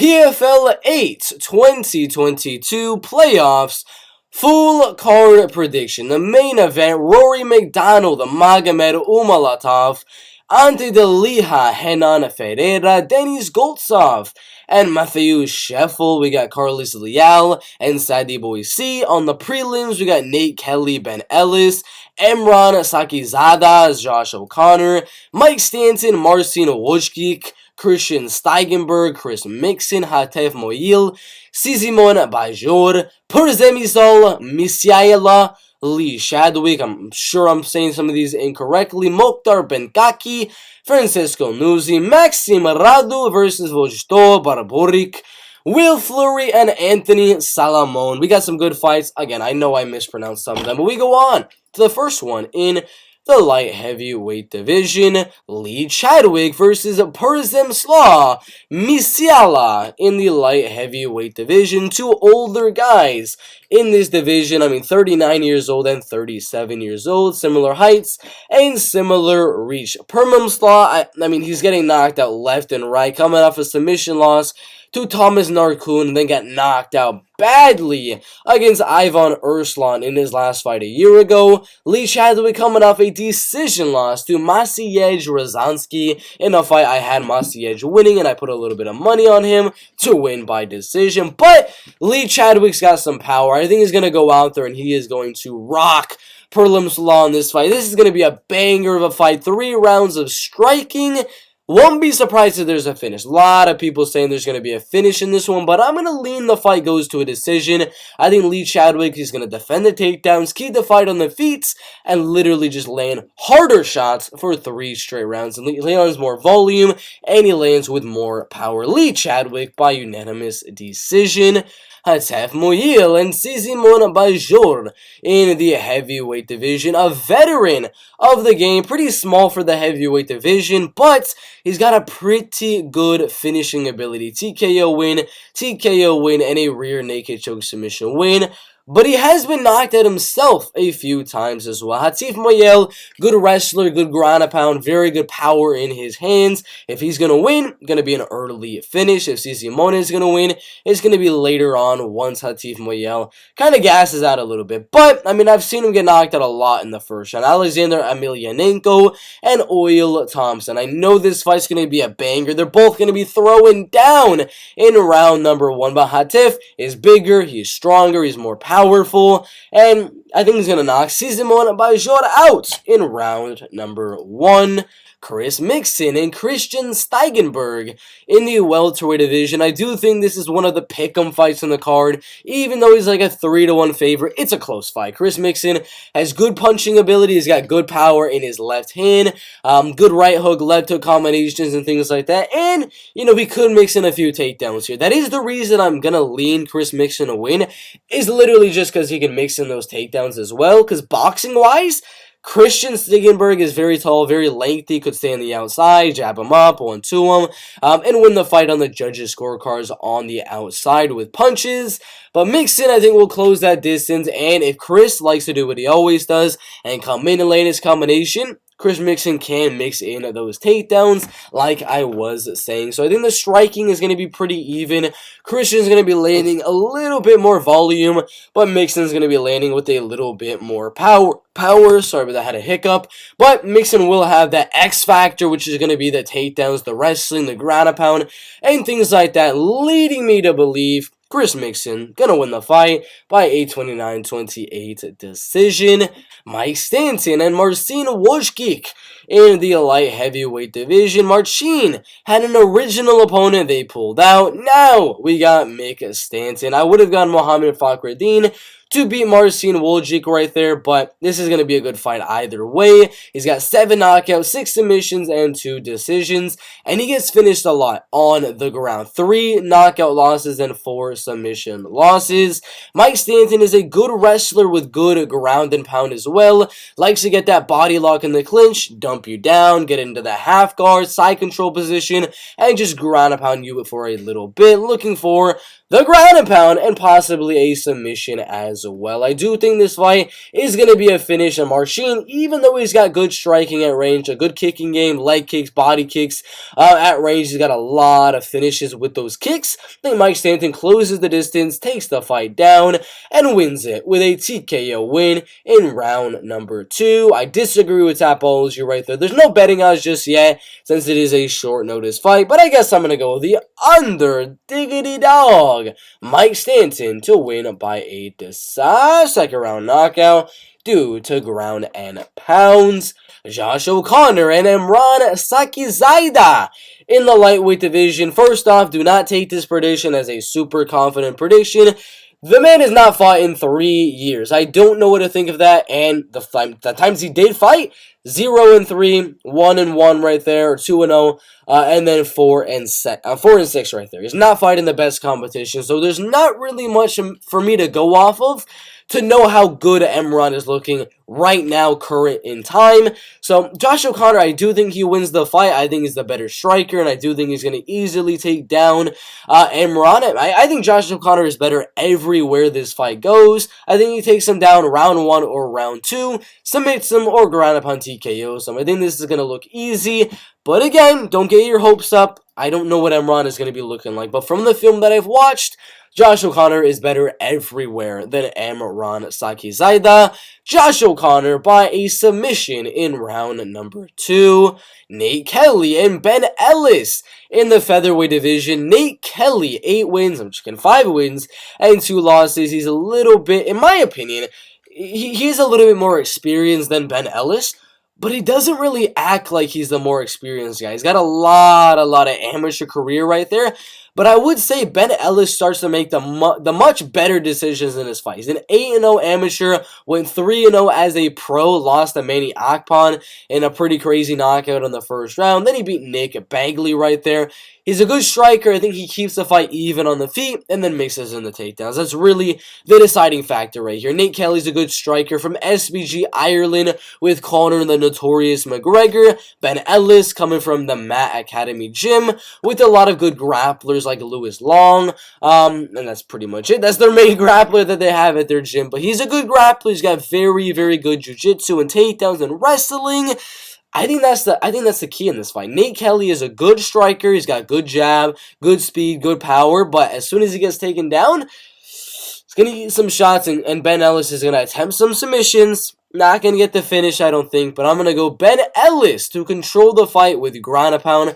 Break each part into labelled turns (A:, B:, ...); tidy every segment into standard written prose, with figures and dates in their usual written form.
A: PFL 8 2022 playoffs full card prediction. The main event, Rory McDonald, Magomed Umalatov, Ante Delia, Renan Ferreira, Denis Goltsov, and Matheus Scheffel. We got Carlos Leal and Sadibou. On the prelims, we got Nate Kelly, Ben Ellis, Emran, Sakhizaada, Josh O'Connor, Mike Stanton, Marcin, Wojcik, Christian Stigenberg, Chris Mixon, Moeil, Szymon, Bajor, Przemysław, Musiała, Chadwick, I'm sure I'm saying some of these incorrectly, Mokhtar Benkaki, Francisco Nuzzi, Maxim, Radu versus Vojto, Barbaric, Fleury, and Anthony Salamone. We got some good fights. Again, I know I mispronounced some of them, but we go on to the first one in the light heavyweight division. Chadwick versus Przemysław, Musiała in the light heavyweight division. Two older guys in this division. 39 years old and 37 years old. Similar heights and similar reach. Przemysław, he's getting knocked out left and right, coming off a submission loss to Thomas Narkun, and then got knocked out badly against Ivan Urslan in his last fight a year ago. Chadwick coming off a decision loss to Maciej Rozanski in a fight I had Maciej winning, and I put a little bit of money on him to win by decision. But Chadwick's got some power. I think he's going to go out there and he is going to rock Przemysław in this fight. This is going to be a banger of a fight. 3 rounds of striking. Won't be surprised if there's a finish. A lot of people saying there's going to be a finish in this one, but I'm going to lean the fight goes to a decision. I think Chadwick is going to defend the takedowns, keep the fight on the feet, and literally just land harder shots for 3 straight rounds. And he lands more volume, and he lands with more power. Chadwick by unanimous decision. Moeil and Szymon Bajor in the heavyweight division. A veteran of the game, pretty small for the heavyweight division, but he's got a pretty good finishing ability. TKO win, and a rear naked choke submission win. But he has been knocked out himself a few times as well. Moeil, good wrestler, good ground and pound, very good power in his hands. If he's going to win, going to be an early finish. If Salamone is going to win, it's going to be later on once Moeil kind of gasses out a little bit. But, I've seen him get knocked out a lot in the first round. Alexander Emelianenko and Oil Thompson. I know this fight's going to be a banger. They're both going to be throwing down in round number 1. But Hatif is bigger, he's stronger, he's more powerful, and I think he's going to knock Szymon Bajor out in round number 1. Chris Mixon and Christian Stigenberg in the welterweight division. I do think this is one of the pick'em fights on the card. Even though he's like a 3-1 favorite, it's a close fight. Chris Mixon has good punching ability. He's got good power in his left hand. Good right hook, left hook combinations and things like that. And, he could mix in a few takedowns here. That is the reason I'm going to lean Chris Mixon to win. Is literally just because he can mix in those takedowns as well. Because boxing-wise, Christian Stigenberg is very tall, very lengthy, could stay on the outside, jab him up, 1-2 him, and win the fight on the judges' scorecards on the outside with punches. But Mixon, I think, will close that distance, and if Chris likes to do what he always does and come in and lay his combination, Chris Mixon can mix in those takedowns like I was saying. So I think the striking is going to be pretty even. Christian's going to be landing a little bit more volume, but Mixon's going to be landing with a little bit more power. Sorry about that, I had a hiccup. But Mixon will have that X factor, which is going to be the takedowns, the wrestling, the ground and pound, and things like that, leading me to believe Chris Mixon gonna win the fight by a 29-28 decision. Mike Stanton and Marcin Wojcik in the light heavyweight division. Marcin had an original opponent, they pulled out. Now we got Mick Stanton. I would have gone Mohamed Fakhreddin to beat Marcin Wojcik right there, but this is going to be a good fight either way. He's got 7 knockouts, 6 submissions, and 2 decisions, and he gets finished a lot on the ground. 3 knockout losses and 4 submission losses. Mike Stanton is a good wrestler with good ground and pound as well. Likes to get that body lock in the clinch, dump jump you down, get into the half guard, side control position, and just ground and pound you for a little bit, looking for the ground and pound and possibly a submission as well. I do think this fight is going to be a finish on Marcin, even though he's got good striking at range, a good kicking game, leg kicks, body kicks at range. He's got a lot of finishes with those kicks. I think Mike Stanton closes the distance, takes the fight down, and wins it with a TKO win in round number 2. I disagree with Tapology right there. There's no betting odds just yet, since it is a short notice fight, but I guess I'm going to go with the under diggity dog. Mike Stanton to win by a second round knockout due to ground and pounds. Josh O'Connor and Emran Sakhizaada in the lightweight division. First off, do not take this prediction as a super confident prediction. The man has not fought in 3 years. I don't know what to think of that, and the times he did fight, 0-3, 1-1 right there, or 2-0, and then 4-6 right there. He's not fighting the best competition, so there's not really much for me to go off of to know how good Emran is looking right now, current in time. So, Josh O'Connor, I do think he wins the fight. I think he's the better striker, and I do think he's going to easily take down Emran. I think Josh O'Connor is better everywhere this fight goes. I think he takes him down round 1 or round 2, submits him, or ground upon TKO. So, I think this is going to look easy. But again, don't get your hopes up. I don't know what Emran is going to be looking like. But from the film that I've watched, Josh O'Connor is better everywhere than Emran Sakhizaada. Josh O'Connor by a submission in round number 2. Nate Kelly and Ben Ellis in the featherweight division. Nate Kelly, 8 wins, 5 wins, and 2 losses. He's a little bit, in my opinion, he's a little bit more experienced than Ben Ellis. But he doesn't really act like he's the more experienced guy. He's got a lot of amateur career right there. But I would say Ben Ellis starts to make the much better decisions in his fight. He's an 8-0 amateur, went 3-0 as a pro, lost to Manny Akpan in a pretty crazy knockout in the first round. Then he beat Nick Bagley right there. He's a good striker. I think he keeps the fight even on the feet and then mixes in the takedowns. That's really the deciding factor right here. Nate Kelly's a good striker from SBG Ireland with Conor the Notorious McGregor. Ben Ellis coming from the Matt Academy gym with a lot of good grapplers like Lewis Long. And that's pretty much it. That's their main grappler that they have at their gym. But he's a good grappler. He's got very, very good jiu-jitsu and takedowns and wrestling. I think that's the key in this fight. Nate Kelly is a good striker. He's got good jab, good speed, good power. But as soon as he gets taken down, he's going to eat some shots. And Ben Ellis is going to attempt some submissions. Not going to get the finish, I don't think. But I'm going to go Ben Ellis to control the fight with ground and pound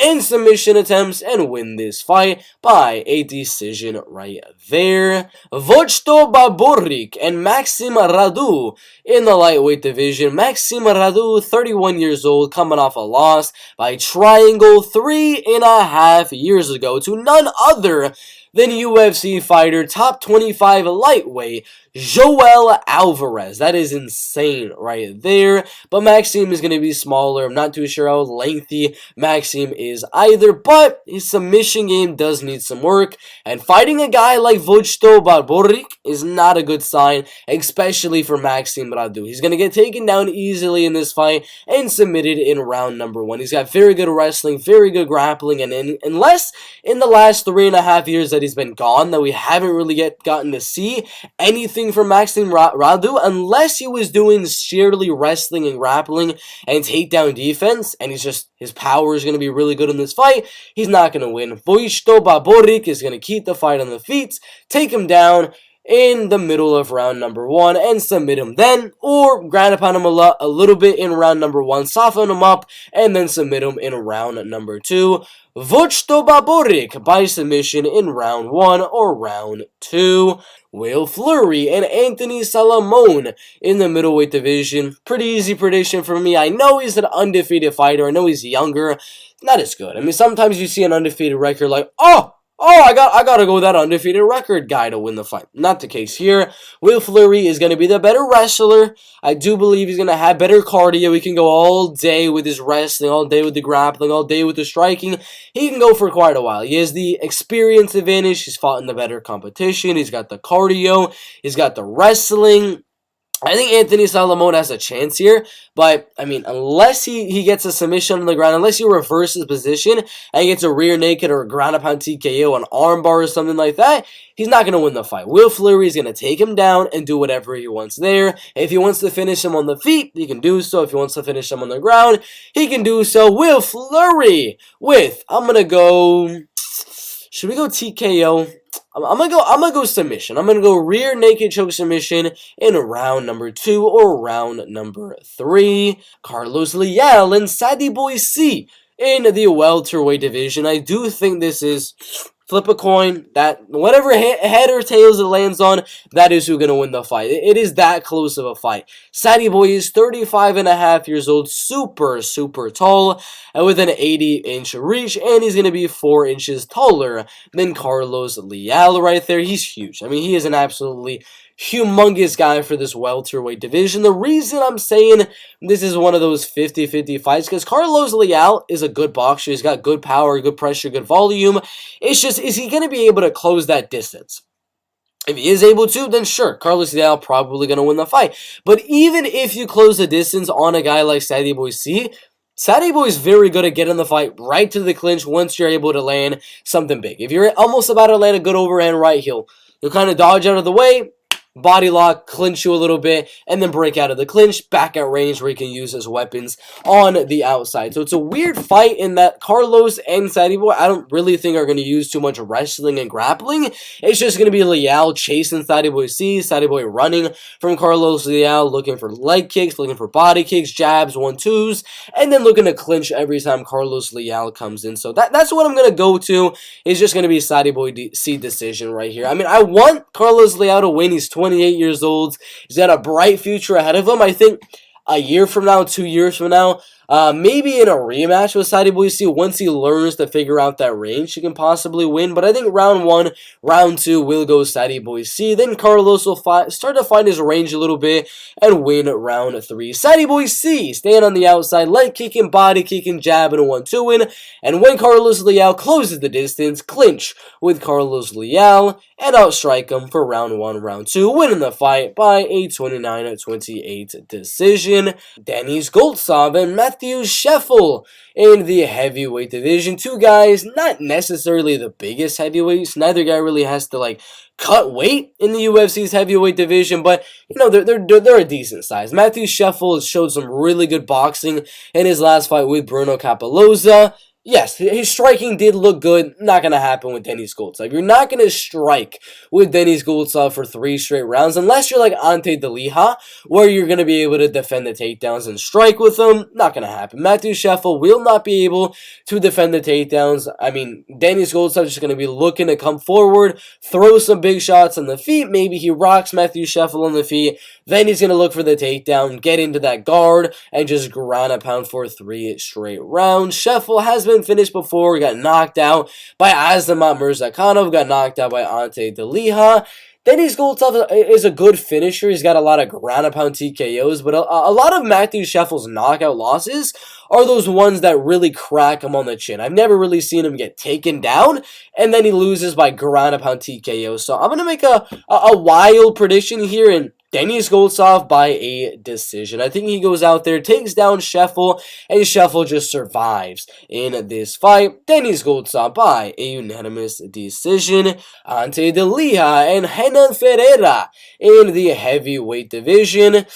A: and submission attempts and win this fight by a decision right there. Vojto Barbaric and Maxim Radu in the lightweight division. Maxim Radu, 31 years old, coming off a loss by triangle 3.5 years ago to none other than UFC fighter, top 25 lightweight, Joel Alvarez. That is insane right there. But Maxim is going to be smaller. I'm not too sure how lengthy Maxim is either. But his submission game does need some work. And fighting a guy like Vojto Barbaric is not a good sign, especially for Maxim Radu. He's going to get taken down easily in this fight and submitted in round number 1. He's got very good wrestling, very good grappling. And unless in the last 3.5 years that he's been gone, that we haven't really gotten to see anything from Maxim Radu, unless he was doing sheerly wrestling and grappling and takedown defense, and his power is going to be really good in this fight, he's not going to win. Vojto Barbaric is going to keep the fight on the feet, take him down in the middle of round number 1 and submit him then, or ground upon him a little bit in round number 1, soften him up, and then submit him in round number 2. Vojto Barbaric by submission in round 1 or round 2. Will Fleury and Anthony Salamone in the middleweight division. Pretty easy prediction for me. I know he's an undefeated fighter. I know he's younger. Not as good. I mean, sometimes you see an undefeated record like, I gotta go with that undefeated record guy to win the fight. Not the case here. Will Fleury is going to be the better wrestler. I do believe he's going to have better cardio. He can go all day with his wrestling, all day with the grappling, all day with the striking. He can go for quite a while. He has the experience advantage. He's fought in the better competition. He's got the cardio. He's got the wrestling. I think Anthony Salamone has a chance here, but, I mean, unless he gets a submission on the ground, unless he reverses position and he gets a rear naked or a ground pound TKO, an armbar or something like that, he's not going to win the fight. Will Fleury is going to take him down and do whatever he wants there. If he wants to finish him on the feet, he can do so. If he wants to finish him on the ground, he can do so. Will Fleury with, I'm going to go, should we go TKO? I'm gonna go submission. I'm gonna go rear naked choke submission in round number 2 or round number 3. Carlos Leal and Sadibou in the welterweight division. I do think this is flip a coin. That whatever head or tails it lands on, that is who's gonna win the fight. It is that close of a fight. Sadibou is 35.5 years old, super tall, and with an 80-inch reach, and he's gonna be 4 inches taller than Carlos Leal right there. He's huge. I mean, he is an absolutely humongous guy for this welterweight division. The reason I'm saying this is one of those 50-50 fights, because Carlos Leal is a good boxer. He's got good power, good pressure, good volume. It's just, is he going to be able to close that distance? If he is able to, then sure, Carlos Leal probably going to win the fight. But even if you close the distance on a guy like Sadibou, Sadibou is very good at getting the fight right to the clinch once you're able to land something big. If you're almost about to land a good overhand right, he'll kind of dodge out of the way, body lock, clinch you a little bit, and then break out of the clinch, back at range where he can use his weapons on the outside. So it's a weird fight in that Carlos and Sadibou, I don't really think are going to use too much wrestling and grappling. It's just going to be Leal chasing Sadibou running from Carlos Leal, looking for leg kicks, looking for body kicks, jabs, 1-2s, and then looking to clinch every time Carlos Leal comes in. So that's what I'm going to go to. It's just going to be Sadibou decision right here. I mean, I want Carlos Leal to win. He's 28 years old. He's got a bright future ahead of him. I think a year from now, 2 years from now, maybe in a rematch with Sadibou, once he learns to figure out that range, he can possibly win. But I think round 1, round 2 will go Sadibou. Then Carlos will start to find his range a little bit and win round 3. Sadibou staying on the outside, leg kicking, body kicking, jabbing, a 1-2 win. And when Carlos Leal closes the distance, clinch with Carlos Leal and outstrike him for round 1, round 2, winning the fight by a 29-28 decision. Denis Goltsov and Matheus Scheffel in the heavyweight division. Two guys, not necessarily the biggest heavyweights. Neither guy really has to cut weight in the UFC's heavyweight division, but they're a decent size. Matheus Scheffel has showed some really good boxing in his last fight with Bruno Capoloza. Yes, his striking did look good. Not going to happen with Denis Goltsov. You're not going to strike with Denis Goltsov for 3 straight rounds unless you're like Ante Delia, where you're going to be able to defend the takedowns and strike with them. Not going to happen. Matheus Scheffel will not be able to defend the takedowns. I mean, Denis Goltsov is just going to be looking to come forward, throw some big shots on the feet. Maybe he rocks Matheus Scheffel on the feet. Then he's going to look for the takedown, get into that guard, and just ground a pound for 3 straight rounds. Scheffel has been finished before. He got knocked out by Azamat Murzakanov, got knocked out by Ante Delia. Denis Goltsov is a good finisher. He's got a lot of ground and pound TKOs, but a lot of Matheus Scheffel's knockout losses are those ones that really crack him on the chin. I've never really seen him get taken down, and then he loses by ground and pound TKOs. So I'm going to make a wild prediction here, and Denis Goltsov by a decision. I think he goes out there, takes down Scheffel, and Scheffel just survives in this fight. Denis Goltsov by a unanimous decision. Ante Delia and Renan Ferreira in the heavyweight division.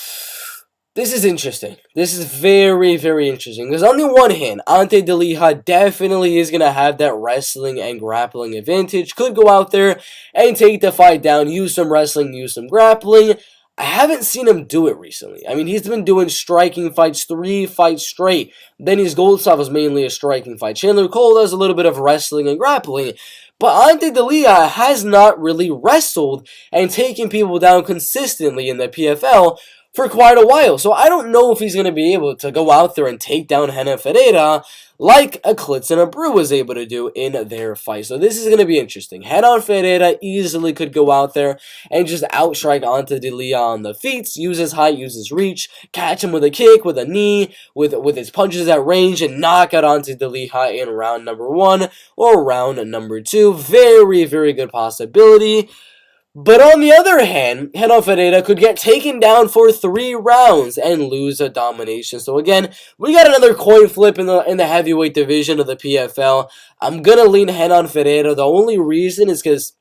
A: This is interesting. This is very, very interesting. Because on the one hand, Ante Delia definitely is going to have that wrestling and grappling advantage. Could go out there and take the fight down, use some wrestling, use some grappling. I haven't seen him do it recently. I mean, he's been doing striking fights 3 fights straight. Denis Goltsov is mainly a striking fight. Chandler Cole does a little bit of wrestling and grappling. But Ante Delia has not really wrestled and taken people down consistently in the PFL for quite a while. So I don't know if he's going to be able to go out there and take down Renan Ferreira like a Klitz and a Brew was able to do in their fight. So this is going to be interesting. Renan Ferreira easily could go out there and just outstrike Ante Delia on the feet, use his height, use his reach, catch him with a kick, with a knee, with his punches at range, and knock out Ante Delia in round number 1 or round number 2. Very, very good possibility. But on the other hand, Renan Ferreira could get taken down for 3 rounds and lose a domination. So again, we got another coin flip in the heavyweight division of the PFL. I'm gonna lean Renan Ferreira. The only reason is because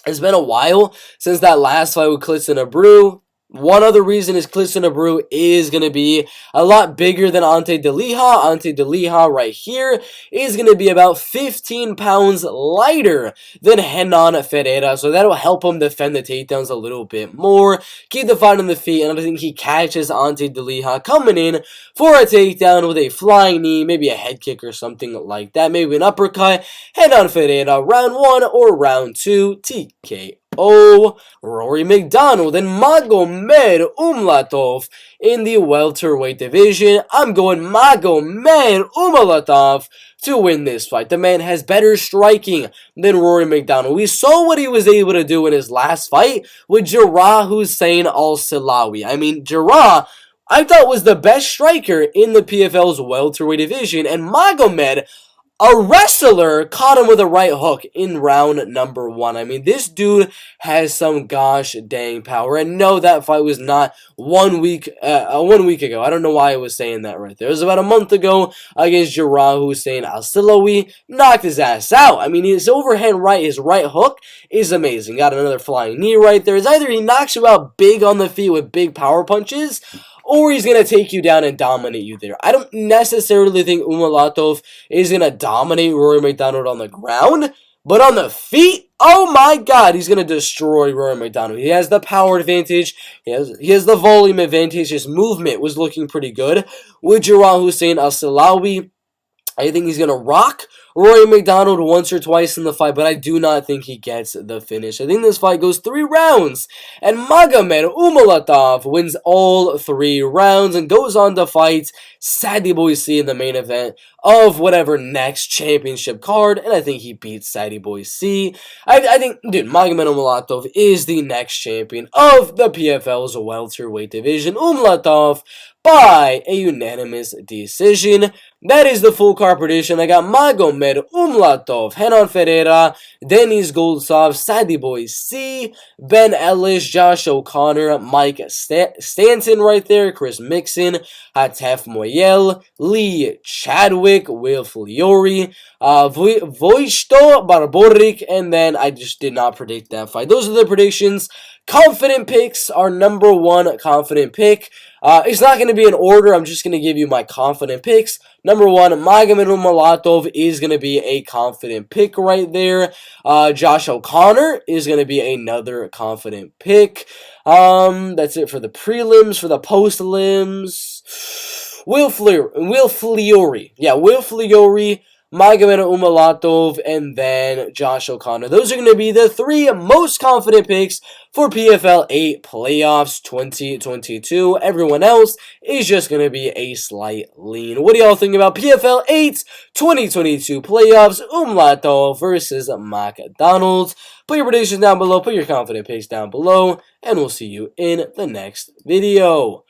A: it's been a while since that last fight with Klidson Abreu. One other reason is Klidson Abreu is going to be a lot bigger than Ante Delia. Ante Delia right here is going to be about 15 pounds lighter than Renan Ferreira. So that'll help him defend the takedowns a little bit more. Keep the fight on the feet. And I think he catches Ante Delia coming in for a takedown with a flying knee, maybe a head kick or something like that. Maybe an uppercut. Renan Ferreira, round 1 or round 2, TKO. Rory McDonald and Magomed Umlatov in the welterweight division. I'm going Magomed Umlatov to win this fight. The man has better striking than Rory McDonald. We saw what he was able to do in his last fight with Jarrah Hussein Al-Silawi. I mean, Jarrah, I thought, was the best striker in the PFL's welterweight division, and Magomed, a wrestler, caught him with a right hook in round number 1. I mean, this dude has some gosh dang power. And no, that fight was not 1 week ago. I don't know why I was saying that right there. It was about a month ago against Jarrah Hussein Al-Silawi. Knocked his ass out. I mean, his overhand right, his right hook is amazing. Got another flying knee right there. It's either he knocks you out big on the feet with big power punches, or he's going to take you down and dominate you there. I don't necessarily think Umlatov is going to dominate Rory McDonald on the ground, but on the feet, oh my god, he's going to destroy Rory McDonald. He has the power advantage, he has the volume advantage, his movement was looking pretty good. With Jarrah Hussein Al-Silawi, I think he's going to rock Rory McDonald once or twice in the fight, but I do not think he gets the finish. I think this fight goes 3 rounds, and Magomed Umlatov wins all 3 rounds and goes on to fight Sadibou in the main event of whatever next championship card, and I think he beats Sadibou. I think, dude, Magomed Umlatov is the next champion of the PFL's welterweight division. Umlatov by a unanimous decision. That is the full card prediction. I got Magomed Umlatov, Renan Ferreira, Denis Goltsov, Sadibou, Ben Ellis, Josh O'Connor, Mike Stanton right there, Chris Mixon, Hatef Moeil, Lee Chadwick, Will Fleury, Vojto, Barbaric, and then I just did not predict that fight. Those are the predictions. Confident picks, our number 1 confident pick. It's not going to be in order. I'm just going to give you my confident picks. Number 1, Magomed Umlatov is going to be a confident pick right there. Josh O'Connor is going to be another confident pick. That's it for the prelims. For the post-limbs, Will Fleury. Yeah, Will Fleury, Magomed Umlatov, and then Josh O'Connor. Those are going to be the 3 most confident picks for PFL 8 Playoffs 2022. Everyone else is just going to be a slight lean. What do y'all think about PFL 8 2022 Playoffs, Umlatov versus McDonald? Put your predictions down below, put your confident picks down below, and we'll see you in the next video.